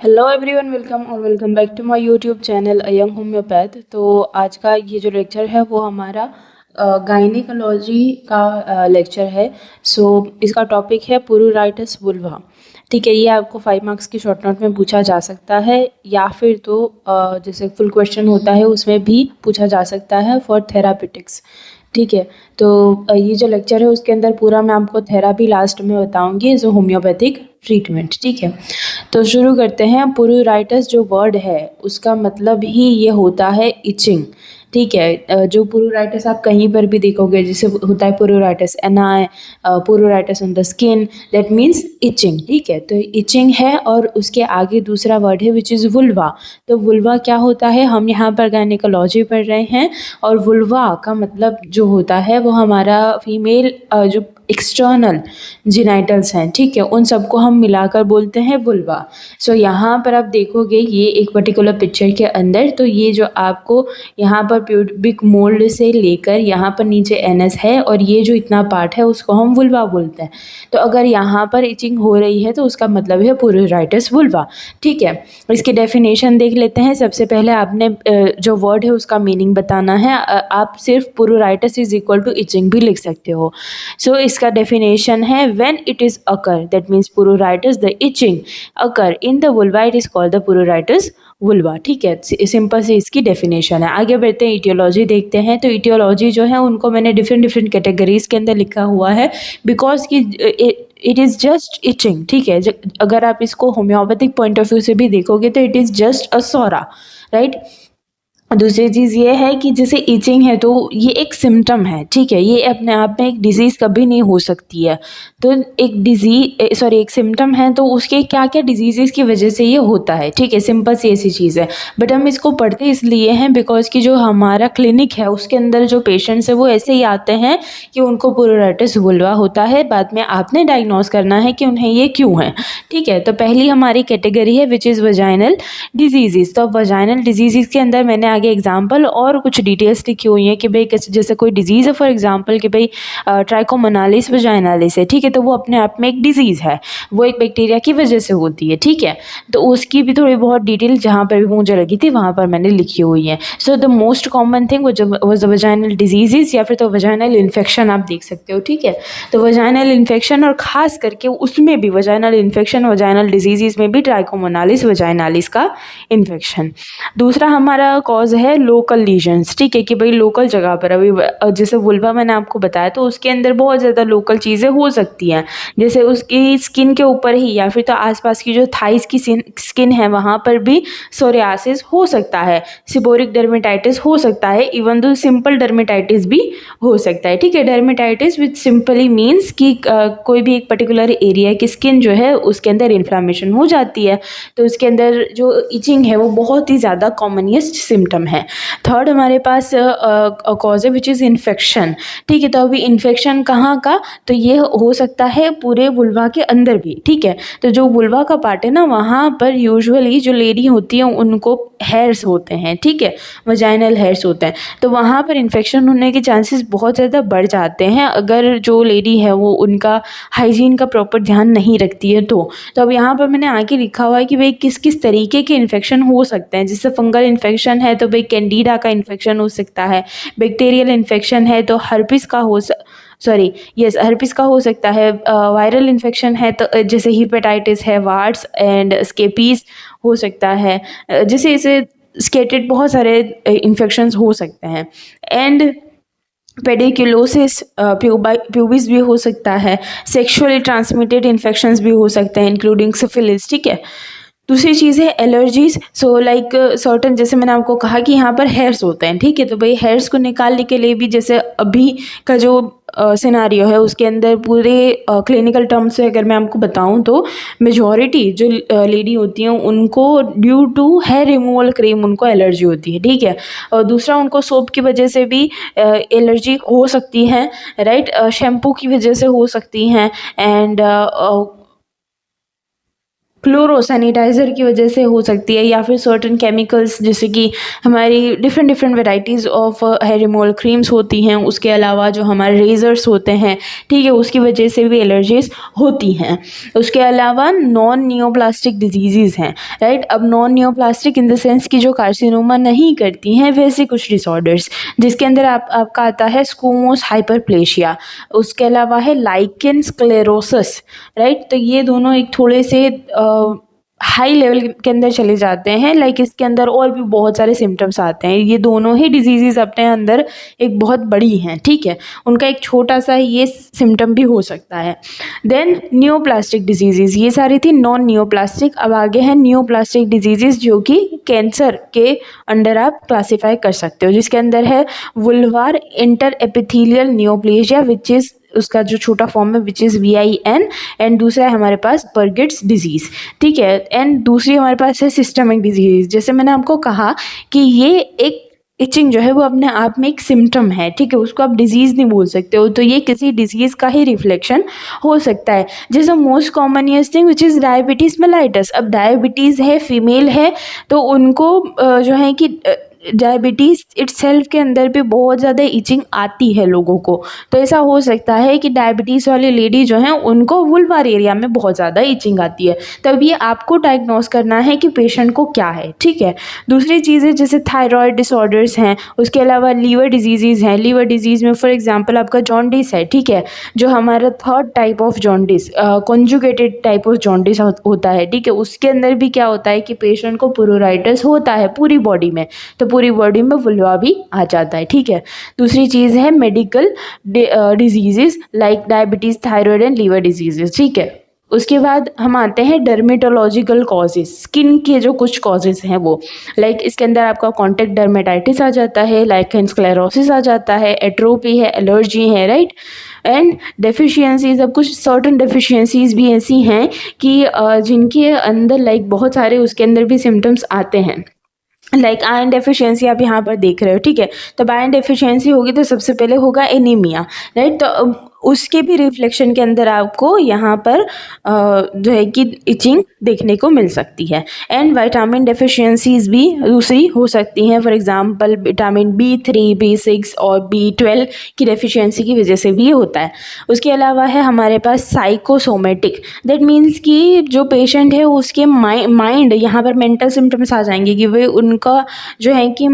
Hello everyone, welcome back to my YouTube channel a young homeopath. तो आज का ये जो लेक्चर है वो हमारा गायनिकोलॉजी का लेक्चर है। सो इसका टॉपिक है पुरूराइटिस वुल्वा। ठीक है, ये आपको 5 मार्क्स की शॉर्ट नोट में पूछा जा सकता है या फिर तो जैसे फुल क्वेश्चन होता है उसमें भी पूछा जा सकता है फॉर थेरापिटिक्स। ठीक है, तो ये जो लेक्चर है उसके अंदर पूरा मैं आपको थेरापी लास्ट में बताऊंगी एज अ होम्योपैथिक ट्रीटमेंट। ठीक है, तो शुरू करते हैं। पुरूराइटिस जो वर्ड है उसका मतलब ही ये होता है इचिंग। ठीक है, जो पुरूराइटिस आप कहीं पर भी देखोगे, जैसे होता है pruritus ani, pruritus on the skin, that means itching. ठीक है, तो इचिंग है और उसके आगे दूसरा वर्ड है विच इज़ वुल्वा। तो वुल्वा क्या होता है, हम यहाँ पर गायनिकोलॉजी पढ़ रहे हैं और वुल्वा का मतलब जो होता है वो हमारा फीमेल जो एक्सटर्नल जिनाइटल्स हैं, ठीक है, उन सबको हम मिलाकर बोलते हैं वुल्वा। सो यहाँ पर आप देखोगे ये एक पर्टिकुलर पिक्चर के अंदर, तो ये जो आपको यहाँ पर प्यूबिक मोल्ड से लेकर यहाँ पर नीचे एनस है और ये जो इतना पार्ट है उसको हम वुल्वा बोलते हैं। तो अगर यहाँ पर इचिंग हो रही है तो उसका मतलब है पुरूराइटिस वुल्वा। ठीक है, इसकी डेफिनेशन देख लेते हैं। सबसे पहले आपने जो वर्ड है उसका मीनिंग बताना है। आप सिर्फ pruritus is equal to itching भी लिख सकते हो। सो इसका डेफिनेशन है when it is occur, that means pruritus the itching occur in the vulva, it is called the pruritus vulva. ठीक है, सिंपल से इसकी डेफिनेशन है। आगे बढ़ते हैं, इटियोलॉजी देखते हैं। तो इटियोलॉजी जो है उनको मैंने डिफरेंट कैटेगरीज के अंदर लिखा हुआ है बिकॉज कि इट इज़ जस्ट इचिंग। ठीक है, अगर आप इसको होम्योपैथिक पॉइंट ऑफ व्यू से भी देखोगे तो it is just a psora, right. दूसरी चीज़ ये है कि जैसे इचिंग है तो ये एक सिम्टम है। ठीक है, ये अपने आप में एक डिजीज़ कभी नहीं हो सकती है। तो एक सिम्टम है तो उसके क्या क्या डिजीज़ की वजह से ये होता है। ठीक है, सिंपल सी ऐसी चीज़ है, बट हम इसको पढ़ते इसलिए हैं बिकॉज कि जो हमारा क्लिनिक है उसके अंदर जो पेशेंट्स है वो ऐसे ही आते हैं कि उनको पुरूराइटिस वुल्वा होता है। बाद में आपने डायग्नोस करना है कि उन्हें ये क्यों है। ठीक है, तो पहली हमारी कैटेगरी है विच इज़ वजाइनल डिजीज़। तो वजाइनल डिजीज़ के अंदर मैंने आगे एग्जाम्पल और कुछ डिटेल्स लिखी हुई हैं कि भाई जैसे कोई डिजीज़ है, फॉर एग्जाम्पल कि भाई ट्राइकोमोनालिस वजाइनालिस है। ठीक है, तो वो अपने आप में एक डिजीज़ है, वो एक बैक्टीरिया की वजह से होती है। ठीक है, तो उसकी भी थोड़ी बहुत डिटेल जहाँ पर भी मुझे लगी थी वहाँ पर मैंने लिखी हुई है। So the most common thing was the vaginal disease या फिर तो वजाइनल इन्फेक्शन आप देख सकते हो। ठीक है, तो वजाइनल इन्फेक्शन और ख़ास करके उसमें भी वजाइनल इन्फेक्शन, वजाइनल डिजीज़ में भी ट्राइकोमोनालिस वजाइनालिस का इन्फेक्शन। दूसरा हमारा कॉज है लोकल लीजन्स। ठीक है, कि भाई लोकल जगह पर अभी जैसे वुल्वा मैंने आपको बताया तो उसके अंदर बहुत ज़्यादा लोकल चीज़ें हो सकती हैं, जैसे उसकी स्किन के ऊपर ही या फिर तो आसपास की जो थाइस की स्किन है वहाँ पर भी सोरियासिस हो सकता है, सिबोरिक डर्मेटाइटिस हो सकता है, इवन दो सिंपल डर्मेटाइटिस भी हो सकता है। ठीक है, डर्मेटाइटिस विच सिंपली मीन्स कि कोई भी एक पर्टिकुलर एरिया की स्किन जो है उसके अंदर इन्फ्लामेशन हो जाती है, तो उसके अंदर जो इचिंग है वो बहुत ही ज़्यादा कॉमनेस्ट सिम्टम है। थर्ड हमारे पास कॉज है विच इज़ इन्फेक्शन। ठीक है, तो अभी इन्फेक्शन कहाँ का, तो ये हो सकता है पूरे वुल्वा के अंदर भी। ठीक है, तो जो वुल्वा का पार्ट है ना वहाँ पर यूजुअली जो लेडी होती है उनको हेयर्स होते हैं। ठीक है, वजाइनल हेयर्स होते हैं, तो वहाँ पर इन्फेक्शन होने के चांसेस बहुत ज़्यादा बढ़ जाते हैं अगर जो लेडी है वो उनका हाइजीन का प्रॉपर ध्यान नहीं रखती है तो अब यहाँ पर मैंने आगे लिखा हुआ है कि भाई किस किस तरीके के इन्फेक्शन हो सकते हैं। जैसे फंगल इन्फेक्शन है तो भाई कैंडिडा का इन्फेक्शन हो सकता है, बैक्टीरियल इन्फेक्शन है तो हर्पिस का हर्पिस का हो सकता है, वायरल इन्फेक्शन है तो जैसे हिपेटाइटिस है, वार्ड्स एंड स्केपीज हो सकता है, जैसे इसे स्केटेड बहुत सारे इन्फेक्शंस हो सकते हैं। एंड पेडिकुलोसिस प्यूबिस भी हो सकता है, सेक्सुअली ट्रांसमिटेड इन्फेक्शंस भी हो सकते हैं इंक्लूडिंग सिफिलिस। ठीक है, दूसरी चीज़ है एलर्जीज। सो लाइक सर्टन, जैसे मैंने आपको कहा कि यहाँ पर हेयर्स होते हैं। ठीक है, तो भाई हेयर्स को निकालने के लिए भी जैसे अभी का जो सिनारियो है उसके अंदर पूरे क्लिनिकल टर्म्स से अगर मैं आपको बताऊं तो मेजॉरिटी जो लेडी होती हैं उनको due to hair removal cream उनको एलर्जी होती है। ठीक है, और दूसरा उनको सोप की वजह से भी एलर्जी हो सकती है, राइट, शैम्पू की वजह से हो सकती हैं, एंड क्लोरो सैनिटाइज़र की वजह से हो सकती है, या फिर सर्टेन केमिकल्स जैसे कि हमारी different different varieties of hair removal creams होती हैं, उसके अलावा जो हमारे रेजर्स होते हैं, ठीक है, उसकी वजह से भी एलर्जीज होती हैं। उसके अलावा नॉन नियोप्लास्टिक डिजीज़ हैं, राइट। अब non neoplastic in the sense कि जो कार्सिनोमा नहीं करती हैं, वैसे कुछ डिसऑर्डर्स जिसके अंदर आपका आता है स्क्वोमोस हाइपरप्लेशिया, उसके अलावा है लाइकेन स्क्लेरोसिस, राइट। तो ये दोनों एक थोड़े से हाई लेवल के अंदर चले जाते हैं, लाइक इसके अंदर और भी बहुत सारे सिम्टम्स आते हैं। ये दोनों ही डिजीज़ अपने अंदर एक बहुत बड़ी हैं, ठीक है, उनका एक छोटा सा ये सिम्टम भी हो सकता है। देन नियोप्लास्टिक डिजीज़, ये सारी थी नॉन नियोप्लास्टिक। अब आगे हैं नियोप्लास्टिक डिजीज़ जो कि कैंसर के अंडर आप क्लासीफाई कर सकते हो, जिसके अंदर है vulvar inter epithelial neoplasia which is उसका जो छोटा फॉर्म है विच इज़ VIN, एंड दूसरा है हमारे पास बर्गिट्स डिजीज़, ठीक है। एंड दूसरी हमारे पास है सिस्टमिक डिजीज़। जैसे मैंने आपको कहा कि ये एक इचिंग जो है वो अपने आप में एक सिम्टम है, ठीक है, उसको आप डिजीज़ नहीं बोल सकते हो, तो ये किसी डिजीज़ का ही रिफ्लेक्शन हो सकता है। जैसे most commonest thing which is diabetes mellitus. अब डायबिटीज़ है, फीमेल है, तो उनको जो है कि डायबिटीज़ इटसेल्फ के अंदर भी बहुत ज़्यादा इचिंग आती है लोगों को। तो ऐसा हो सकता है कि डायबिटीज़ वाली लेडी जो हैं उनको वुल्वार एरिया में बहुत ज़्यादा इचिंग आती है, तब ये आपको डायग्नोस करना है कि पेशेंट को क्या है, ठीक है। दूसरी चीज़ें जैसे थायराइड डिसऑर्डर्स हैं, उसके अलावा लीवर डिजीज़ हैं। लीवर डिजीज़ में फॉर एग्जांपल आपका जॉन्डिस है, ठीक है, जो हमारा third type of jaundice, conjugated type of jaundice होता है, ठीक है। उसके अंदर भी क्या होता है कि पेशेंट को प्लूराइटिस होता है पूरी बॉडी में, तो पूरी बॉडी में वुल्वा भी आ जाता है, ठीक है। दूसरी चीज़ है medical disease like diabetes, thyroid and liver disease, ठीक है। उसके बाद हम आते हैं डर्मेटोलॉजिकल कॉजेज़, स्किन के जो कुछ कॉजेज़ हैं वो, लाइक इसके अंदर आपका कॉन्टैक्ट डर्मेटाइटिस आ जाता है, लाइकेन स्क्लेरोसिस आ जाता है, एट्रोपी है, एलर्जी है, राइट। एंड डेफिशिएंसीज, अब कुछ सर्टन डेफिशिएंसीज भी ऐसी हैं कि जिनके अंदर लाइक बहुत सारे उसके अंदर भी सिम्टम्स आते हैं, लाइक आयरन डेफिशिएंसी आप यहाँ पर देख रहे हो, ठीक है। तो आयरन डेफिशिएंसी होगी तो सबसे पहले होगा एनीमिया, राइट। तो उसके भी रिफ्लेक्शन के अंदर आपको यहाँ पर जो है कि इचिंग देखने को मिल सकती है। एंड विटामिन डेफिशिएंसीज भी दूसरी हो सकती हैं, for example vitamin B3, B6 और B12 की डेफिशिएंसी की वजह से भी ये होता है। उसके अलावा है हमारे पास साइकोसोमेटिक, दैट मीन्स कि जो पेशेंट है उसके माइंड, यहाँ पर मेंटल सिम्टम्स आ जाएंगे कि वे उनका जो है कि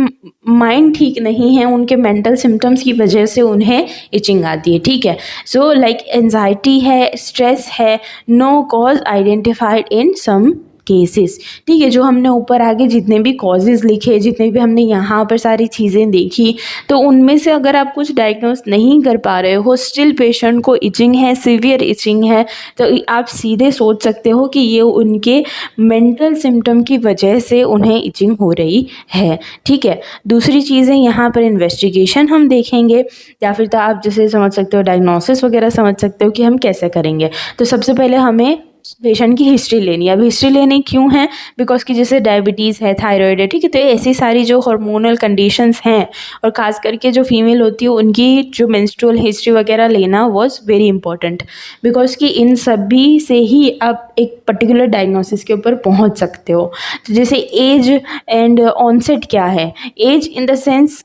माइंड ठीक नहीं है, उनके मेंटल सिम्टम्स की वजह से उन्हें इचिंग आती है, ठीक है। सो लाइक एंजाइटी है, स्ट्रेस है, no cause identified in some cases, ठीक है। जो हमने ऊपर आगे जितने भी कॉजेज़ लिखे, जितने भी हमने यहाँ पर सारी चीज़ें देखी, तो उनमें से अगर आप कुछ डायग्नोस नहीं कर पा रहे हो, स्टिल पेशेंट को इचिंग है, सीवियर इचिंग है, तो आप सीधे सोच सकते हो कि ये उनके मेंटल सिम्टम की वजह से उन्हें इचिंग हो रही है, ठीक है। दूसरी चीज़ें यहाँ पर इन्वेस्टिगेशन हम देखेंगे, या फिर तो आप जैसे समझ सकते हो डायग्नोसिस वगैरह समझ सकते हो कि हम कैसे करेंगे। तो सबसे पहले हमें पेशेंट की हिस्ट्री लेनी है। अब हिस्ट्री लेनी क्यों है? बिकॉज कि जैसे डायबिटीज़ है, थायराइड है, ठीक है, तो ऐसी सारी जो हार्मोनल कंडीशंस हैं, और ख़ास करके जो फीमेल होती है उनकी जो मेंस्ट्रुअल हिस्ट्री वगैरह लेना वाज वेरी इंपॉर्टेंट, बिकॉज कि इन सभी से ही आप एक पर्टिकुलर डायग्नोसिस के ऊपर पहुंच सकते हो। तो जैसे एज एंड ऑनसेट क्या है? Age in the sense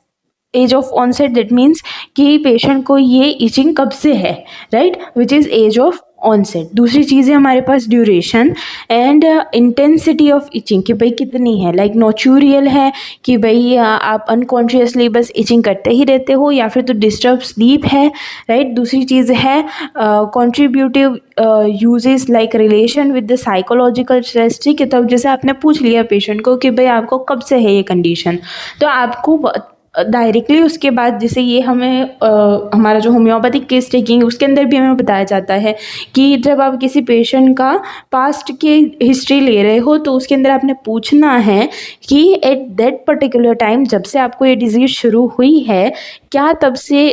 age of onset, that means कि पेशेंट को ये इचिंग कब से है, right, which is age of onset. दूसरी चीज़ है हमारे पास duration and intensity of itching, कि भाई कितनी है, लाइक नॉचुरियल है कि भाई आप अनकॉन्शियसली बस इचिंग करते ही रहते हो, या फिर तो डिस्टर्ब स्लीप है, राइट। दूसरी चीज़ है contributive causes like relation with the psychological stress, ठीक है। तो अब जैसे आपने पूछ लिया पेशेंट को कि भाई आपको कब से है ये कंडीशन, तो आपको डायरेक्टली उसके बाद जैसे ये हमें हमारा जो होम्योपैथिक केस टेकिंग उसके अंदर भी हमें बताया जाता है कि जब आप किसी पेशेंट का पास्ट की हिस्ट्री ले रहे हो, तो उसके अंदर आपने पूछना है कि एट दैट पर्टिकुलर टाइम जब से आपको ये डिजीज़ शुरू हुई है, क्या तब से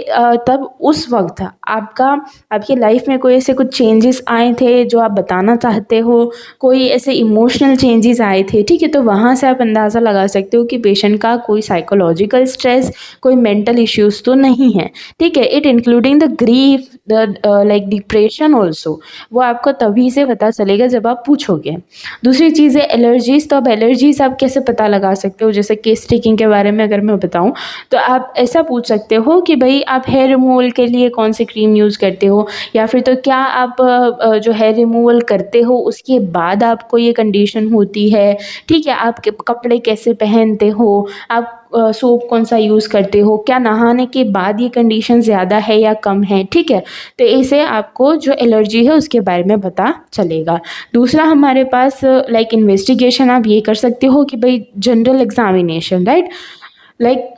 तब उस वक्त आपकी लाइफ में कोई ऐसे कुछ चेंजेस आए थे जो आप बताना चाहते हो, कोई ऐसे इमोशनल चेंजेस आए थे, ठीक है। तो वहाँ से आप अंदाज़ा लगा सकते हो कि पेशेंट का कोई साइकोलॉजिकल स्ट्रेस, कोई मेंटल इश्यूज तो नहीं है, ठीक है। It including the grief, the like depression also, वो आपको तभी से पता चलेगा जब आप पूछोगे। दूसरी चीज़ है एलर्जीज। तो अब एलर्जीज आप कैसे पता लगा सकते हो, जैसे केस टेकिंग के बारे में अगर मैं बताऊं तो आप ऐसा पूछ सकते हो कि भाई आप हेयर रिमूवल के लिए कौन सी क्रीम यूज़ करते हो, या फिर तो क्या आप जो हेयर रिमूवल करते हो उसके बाद आपको ये कंडीशन होती है, ठीक है। आप कपड़े कैसे पहनते हो, आप सोप कौन सा यूज़ करते हो, क्या नहाने के बाद ये कंडीशन ज़्यादा है या कम है, ठीक है। तो ऐसे आपको जो एलर्जी है उसके बारे में पता चलेगा। दूसरा हमारे पास लाइक इन्वेस्टिगेशन आप ये कर सकते हो कि भाई जनरल एग्जामिनेशन, राइट। लाइक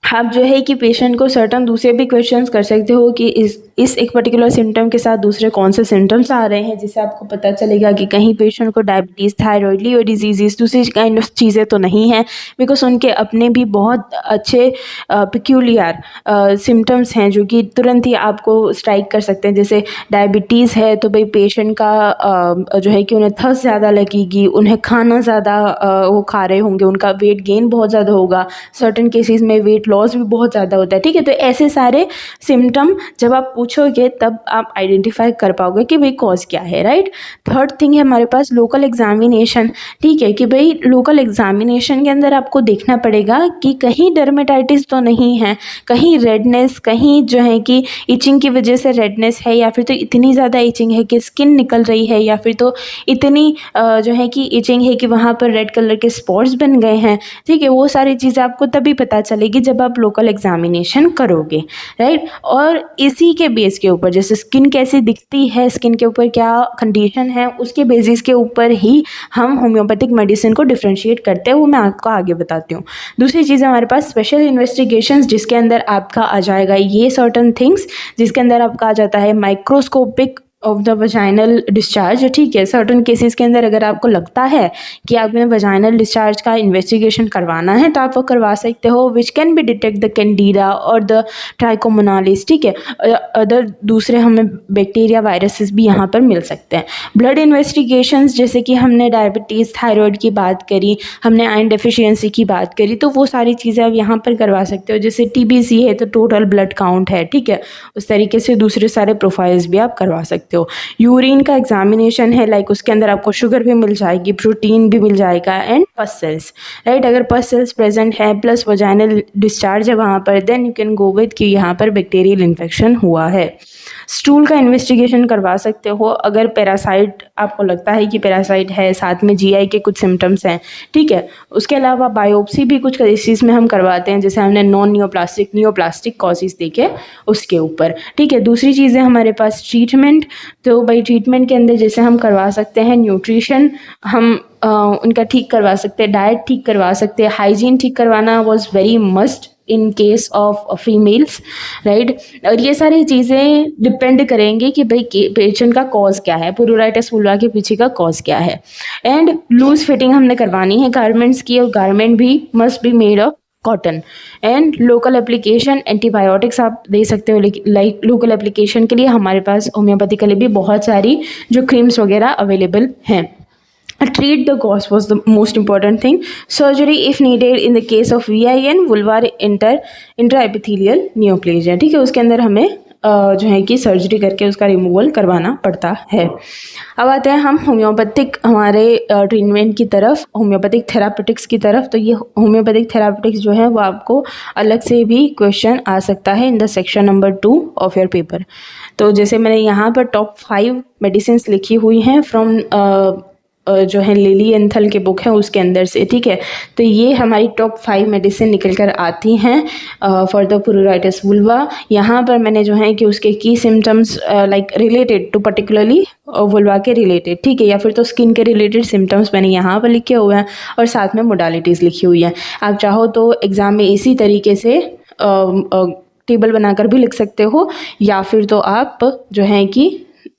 आप जो है कि पेशेंट को सर्टन दूसरे भी क्वेश्चंस कर सकते हो कि इस एक पर्टिकुलर सिम्टम के साथ दूसरे कौन से सिम्टम्स आ रहे हैं, जिससे आपको पता चलेगा कि कहीं पेशेंट को डायबिटीज़, थायराइड, लिवर डिजीज़, दूसरी काइंड ऑफ चीज़ें तो नहीं हैं, बिकॉज उनके अपने भी बहुत अच्छे पिक्यूलियर सिम्टम्स हैं जो कि तुरंत ही आपको स्ट्राइक कर सकते हैं। जैसे डायबिटीज़ है तो भाई पेशेंट का जो है कि उन्हें थर्स्ट ज़्यादा लगेगी, उन्हें खाना ज़्यादा वो खा रहे होंगे, उनका वेट गेन बहुत ज़्यादा होगा, सर्टन केसेस में वेट लॉस भी बहुत ज़्यादा होता है, ठीक है। तो ऐसे सारे सिम्टम जब आप पूछोगे तब आप आइडेंटिफाई कर पाओगे कि भाई कॉज क्या है, राइट। थर्ड थिंग है हमारे पास लोकल एग्जामिनेशन, ठीक है। कि भाई लोकल एग्जामिनेशन के अंदर आपको देखना पड़ेगा कि कहीं डर्मेटाइटिस तो नहीं है, कहीं रेडनेस, कहीं जो है कि इचिंग की वजह से रेडनेस है, या फिर तो इतनी ज़्यादा इचिंग है कि स्किन निकल रही है, या फिर तो इतनी जो है कि इचिंग है कि वहाँ पर रेड कलर के स्पॉट्स बन गए हैं, ठीक है। वो सारी चीज़ें आपको तभी पता चलेगी जब आप लोकल एग्जामिनेशन करोगे, राइट। और इसी के बेस के ऊपर, जैसे स्किन कैसी दिखती है, स्किन के ऊपर क्या कंडीशन है, उसके बेसिस के ऊपर ही हम होम्योपैथिक मेडिसिन को डिफ्रेंशिएट करते हैं, वो मैं आपको आगे बताती हूँ। दूसरी चीज़ हमारे पास स्पेशल इन्वेस्टिगेशंस, जिसके अंदर आपका आ जाएगा ये सर्टन थिंग्स, जिसके अंदर आपका आ जाता है microscopic of the vaginal discharge, ठीक है। सर्टन केसेस के अंदर अगर आपको लगता है कि आपने वजाइनल डिस्चार्ज का इन्वेस्टिगेशन करवाना है तो आप वो करवा सकते हो, which can be detect the Candida और द ट्राइकोमोनालिस, ठीक है। अदर दूसरे हमें बैक्टीरिया, वायरसेस भी यहाँ पर मिल सकते हैं। ब्लड इन्वेस्टिगेशंस, जैसे कि हमने डायबिटीज़, थायराइड की बात करी, हमने आयरन डेफिशिएंसी की बात करी, तो वो सारी चीज़ें आप यहाँ पर करवा सकते हो। जैसे TBC है तो टोटल ब्लड काउंट है, ठीक है। उस तरीके से दूसरे सारे प्रोफाइल्स भी आप करवा सकते हो। यूरिन का एग्जामिनेशन है, लाइक उसके अंदर आपको शुगर भी मिल जाएगी, प्रोटीन भी मिल जाएगा, एंड पस सेल्स, राइट। अगर पस सेल्स प्रेजेंट है प्लस वजाइनल डिस्चार्ज है वहाँ पर, then you can go with कि यहाँ पर बैक्टीरियल इन्फेक्शन हुआ है। स्टूल का इन्वेस्टिगेशन करवा सकते हो अगर पैरासाइट आपको लगता है कि पैरासाइट है, साथ में GI के कुछ सिम्टम्स हैं, ठीक है। उसके अलावा बायोप्सी भी कुछ केसेस में हम करवाते हैं, जैसे हमने नॉन नियोप्लास्टिक कॉजेज देखे उसके ऊपर, ठीक है। दूसरी चीज़ें हमारे पास ट्रीटमेंट, तो भाई ट्रीटमेंट के अंदर जैसे हम करवा सकते हैं न्यूट्रिशन, हम उनका ठीक करवा सकते हैं, डाइट ठीक करवा सकते हैं, हाइजीन ठीक करवाना was very must in case of females, right. और ये सारी चीज़ें डिपेंड करेंगी कि भाई पेशेंट का कॉज क्या है, प्लूराइटिस वुल्वा के पीछे का कॉज क्या है। एंड लूज फिटिंग हमने करवानी है गारमेंट्स की, और गारमेंट भी must be made of cotton. And local application, antibiotics आप दे सकते हो, लाइक लोकल एप्लीकेशन के लिए हमारे पास होम्योपैथी के लिए भी बहुत सारी जो क्रीम्स वगैरह अवेलेबल हैं। Treat the cause was the most important thing. Surgery if needed in the case of VIN, vulvar intraepithelial neoplasia, ठीक है। उसके अंदर हमें जो है कि सर्जरी करके उसका रिमूवल करवाना पड़ता है। अब आते हैं हम होम्योपैथिक हमारे ट्रीटमेंट की तरफ, होम्योपैथिक थेरापेटिक्स की तरफ। तो ये होम्योपैथिक थेरापेटिक्स जो है वो आपको अलग से भी क्वेश्चन आ सकता है in the section number 2 of your paper. तो जैसे मैंने यहाँ पर टॉप 5 मेडिसिन लिखी हुई हैं फ्रॉम जो है लिली एंथल के बुक है उसके अंदर से, ठीक है। तो ये हमारी टॉप 5 मेडिसिन निकल कर आती हैं फॉर द प्लूराइटिस वुल्वा। यहाँ पर मैंने जो है कि उसके की symptoms like related to particularly vulva के रिलेटेड, ठीक है, या फिर तो स्किन के रिलेटेड सिम्टम्स मैंने यहाँ पर लिखे हुए हैं, और साथ में मोडालिटीज़ लिखी हुई हैं। आप चाहो तो एग्ज़ाम में इसी तरीके से टेबल बनाकर भी लिख सकते हो, या फिर तो आप जो है कि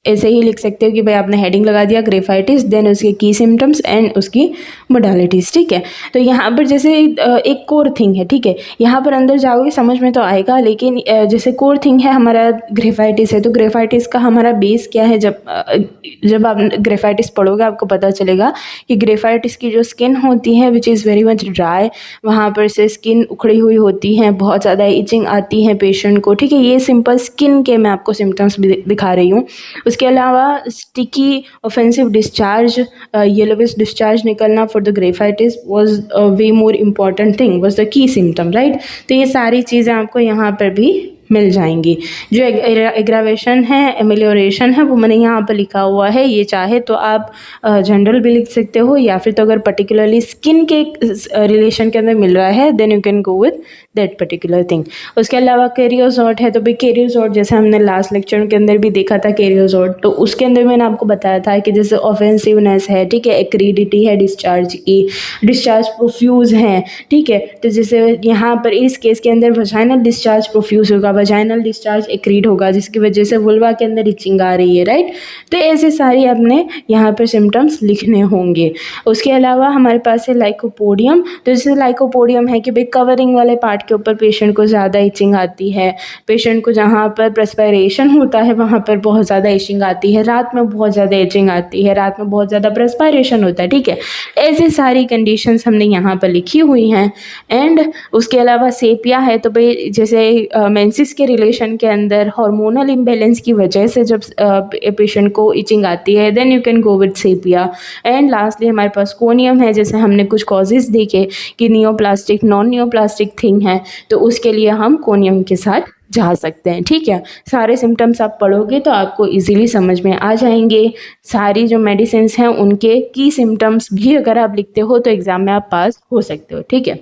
ऐसे ही लिख सकते हो कि भाई आपने हेडिंग लगा दिया ग्रेफाइटिस, देन उसके की सिम्टम्स एंड उसकी मोडालिटीज़, ठीक है। तो यहाँ पर जैसे एक कोर थिंग है, ठीक है, यहाँ पर अंदर जाओगे समझ में तो आएगा, लेकिन जैसे कोर थिंग है हमारा ग्रेफाइटिस है, तो ग्रेफाइटिस का हमारा बेस क्या है, जब आप ग्रेफाइटिस पढ़ोगे आपको पता चलेगा कि ग्रेफाइटिस की जो स्किन होती है which is very much dry, वहाँ पर से स्किन उखड़ी हुई होती है, बहुत ज़्यादा इचिंग आती है पेशेंट को, ठीक है। ये सिंपल स्किन के मैं आपको सिम्टम्स दिखा रही हूँ। उसके अलावा sticky offensive discharge, yellowish discharge निकलना for the graphites was way more important thing, was the key symptom, right. तो ये सारी चीज़ें आपको यहाँ पर भी मिल जाएंगी। जो एग्रावेशन है, एमेलियोरेशन है, वो मैंने यहाँ पर लिखा हुआ है। ये चाहे तो आप जनरल भी लिख सकते हो, या फिर तो अगर पर्टिकुलरली स्किन के रिलेशन के अंदर मिल रहा है then you can go with that particular thing. उसके अलावा कैरियोजॉट है, तो भाई कैरियोजॉट जैसे हमने लास्ट लेक्चर के अंदर भी देखा था कैरियोजॉट, तो उसके अंदर मैंने आपको बताया था कि जैसे ऑफेंसिवनेस है, ठीक है, एक्रीडिटी है डिस्चार्ज की, डिस्चार्ज प्रोफ्यूज है, ठीक है। तो जैसे यहाँ पर इस केस के अंदर वजाइनल डिस्चार्ज प्रोफ्यूज होगा, वजाइनल डिस्चार्ज एक्रीड होगा, जिसकी वजह से वुल्वा के अंदर इचिंग आ रही है, राइट। तो ऐसे सारी आपने यहाँ पर सिम्टम्स लिखने होंगे। उसके अलावा हमारे पास है लाइकोपोडियम, तो जैसे लाइकोपोडियम है कि भाई कवरिंग वाले पार्ट के ऊपर पेशेंट को ज़्यादा इचिंग आती है, पेशेंट को जहाँ पर प्रेस्पायरेशन होता है वहाँ पर बहुत ज़्यादा इचिंग आती है, रात में बहुत ज़्यादा इचिंग आती है, रात में बहुत ज़्यादा प्रेस्पायरेशन होता है, ठीक है। ऐसे सारी कंडीशंस हमने यहाँ पर लिखी हुई हैं। एंड उसके अलावा सेपिया है, तो भाई जैसे मेंसिस के रिलेशन के अंदर हार्मोनल इम्बैलेंस की वजह से जब पेशेंट को इचिंग आती है then you can go with sepia. And lastly हमारे पास कोनियम है, जैसे हमने कुछ कॉजेज़ देखे कि नियोप्लास्टिक नॉन नियोप्लास्टिक थिंग है, तो उसके लिए हम कोनियम के साथ जा सकते हैं, ठीक है। सारे सिम्टम्स आप पढ़ोगे तो आपको इजीली समझ में आ जाएंगे। सारी जो मेडिसिन हैं उनके की सिम्टम्स भी अगर आप लिखते हो तो एग्ज़ाम में आप पास हो सकते हो, ठीक है।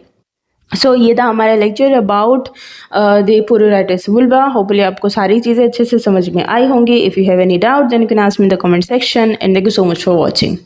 सो ये था हमारा lecture about the pruritus vulva. Hopefully आपको सारी चीज़ें अच्छे से समझ में आई होंगी। If you have any doubt then you can ask me in the comment section and thank you so much for watching.